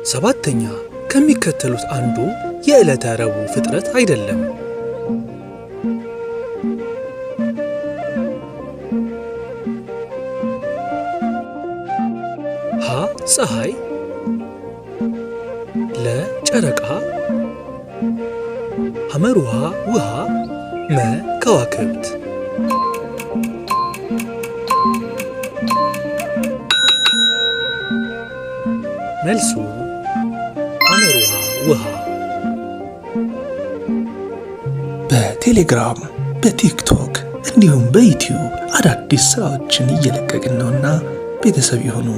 ሰባተኛ ከሚከተሉት አንዱ የዕለተ ረቡዕ ፍጥረት አይደለም። ሀ ፀሐይ፣ ለ ጨረቃ፣ ሐመሩሃ ውሃ፣ መ ከዋክብት። መልሱ ሐመሩሃ ውሃ። በቴሌግራም በቲክቶክ እንዲሁም በዩቲዩብ አዳዲስ ስራዎችን እየለቀቅን ነውና ቤተሰብ የሆኑ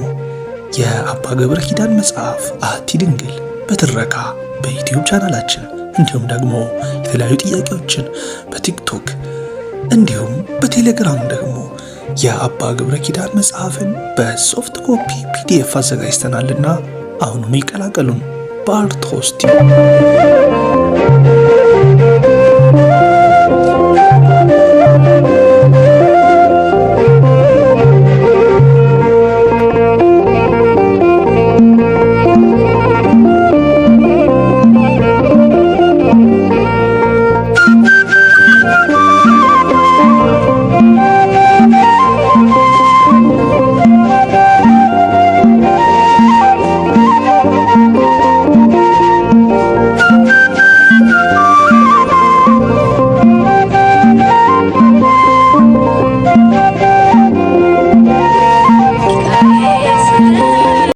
የአባ ገብረ ኪዳን መጽሐፍ አሐቲ ድንግል በትረካ በዩቲዩብ ቻናላችን እንዲሁም ደግሞ የተለያዩ ጥያቄዎችን በቲክቶክ እንዲሁም በቴሌግራም ደግሞ የአባ ገብረ ኪዳን መጽሐፍን በሶፍት ኮፒ ፒዲኤፍ አዘጋጅተናልና አሁኑኑ ይቀላቀሉን። በአርትዖስ ቲዩብ